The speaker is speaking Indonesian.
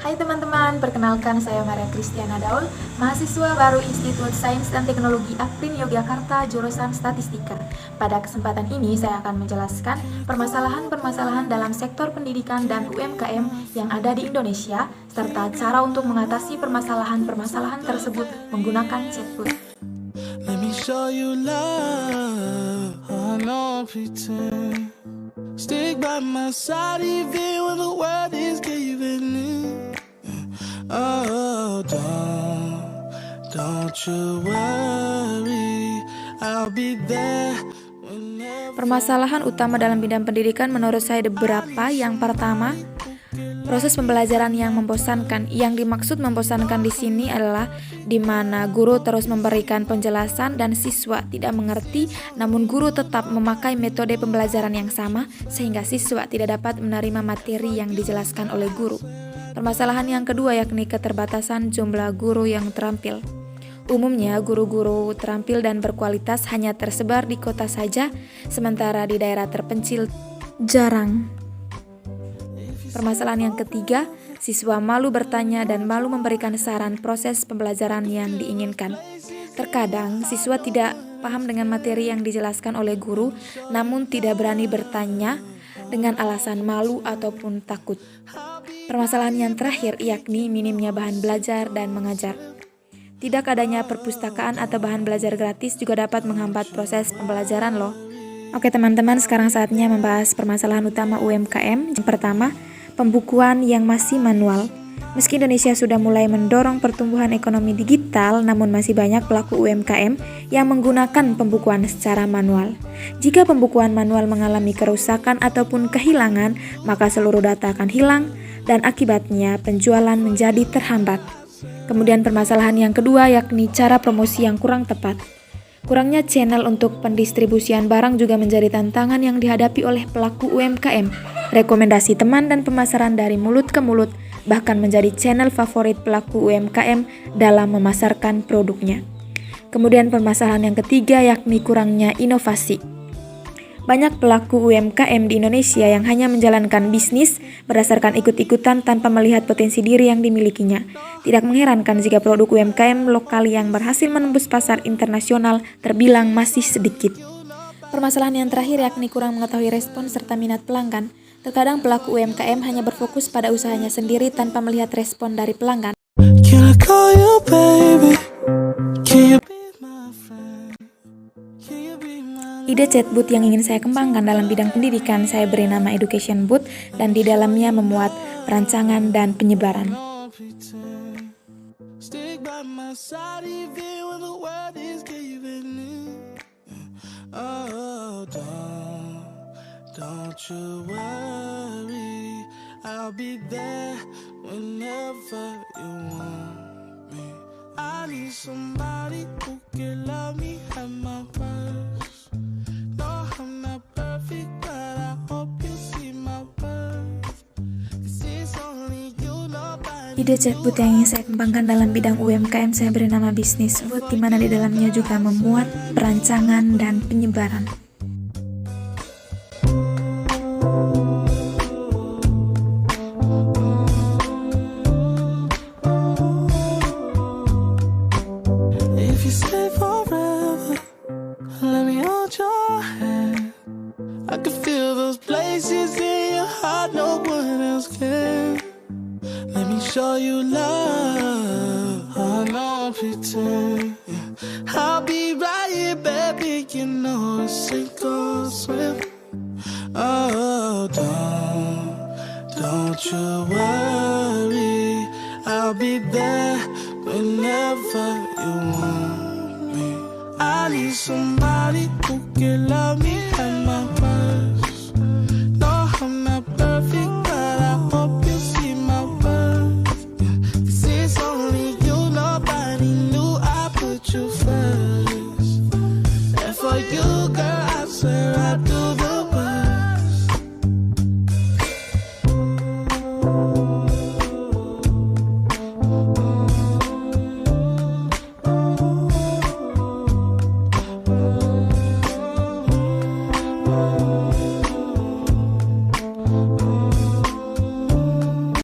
Hai teman-teman, perkenalkan saya Maria Kristiana Daul, mahasiswa baru Institut Sains dan Teknologi Akprin Yogyakarta jurusan Statistika. Pada kesempatan ini saya akan menjelaskan permasalahan-permasalahan dalam sektor pendidikan dan UMKM yang ada di Indonesia, serta cara untuk mengatasi permasalahan-permasalahan tersebut menggunakan chatbot. Let me show you love, I don't pretend. Stick by my side even when the world is giving in. Oh, don't you worry, I'll be there. Permasalahan utama dalam bidang pendidikan menurut saya ada beberapa. Yang pertama, proses pembelajaran yang membosankan. Yang dimaksud membosankan di sini adalah di mana guru terus memberikan penjelasan dan siswa tidak mengerti, namun guru tetap memakai metode pembelajaran yang sama sehingga siswa tidak dapat menerima materi yang dijelaskan oleh guru. Permasalahan yang kedua yakni keterbatasan jumlah guru yang terampil. Umumnya guru-guru terampil dan berkualitas hanya tersebar di kota saja, sementara di daerah terpencil jarang. Permasalahan yang ketiga, siswa malu bertanya dan malu memberikan saran proses pembelajaran yang diinginkan. Terkadang siswa tidak paham dengan materi yang dijelaskan oleh guru, namun tidak berani bertanya dengan alasan malu ataupun takut. Permasalahan yang terakhir yakni minimnya bahan belajar dan mengajar. Tidak adanya perpustakaan atau bahan belajar gratis juga dapat menghambat proses pembelajaran loh. Oke teman-teman, sekarang saatnya membahas permasalahan utama UMKM. Yang pertama, pembukuan yang masih manual. Meski Indonesia sudah mulai mendorong pertumbuhan ekonomi digital, namun masih banyak pelaku UMKM yang menggunakan pembukuan secara manual. Jika pembukuan manual mengalami kerusakan ataupun kehilangan, maka seluruh data akan hilang dan akibatnya penjualan menjadi terhambat. Kemudian permasalahan yang kedua yakni cara promosi yang kurang tepat. Kurangnya channel untuk pendistribusian barang juga menjadi tantangan yang dihadapi oleh pelaku UMKM. Rekomendasi teman dan pemasaran dari mulut ke mulut bahkan menjadi channel favorit pelaku UMKM dalam memasarkan produknya. Kemudian permasalahan yang ketiga yakni kurangnya inovasi. Banyak pelaku UMKM di Indonesia yang hanya menjalankan bisnis berdasarkan ikut-ikutan tanpa melihat potensi diri yang dimilikinya. Tidak mengherankan jika produk UMKM lokal yang berhasil menembus pasar internasional terbilang masih sedikit. Permasalahan yang terakhir yakni kurang mengetahui respon serta minat pelanggan. Terkadang pelaku UMKM hanya berfokus pada usahanya sendiri tanpa melihat respon dari pelanggan. Can I call you baby? Can you be my friend? Can you be my Ide chatbot yang ingin saya kembangkan dalam bidang pendidikan saya beri nama Education Bot dan di dalamnya memuat perancangan dan penyebaran. pretend? Stick by my side even when the world is giving in. Oh, don't you worry, I'll be there whenever you want me. I need somebody who can love me at my worst. No, I'm not perfect, but I hope you see my worth. 'Cause it's only you, nobody. Ide chatbot yang ingin saya kembangkan dalam bidang UMKM saya beri nama Business Bot, di mana di dalamnya juga memuat perancangan dan penyebaran. If you stay forever, let me hold your hand. I can feel those places in your heart no one else can. Let me show you love, I don't pretend. I'll be right here, baby, you know it's sink or swim. Oh, don't you worry, I'll be there whenever you want me. I need somebody who can love me at my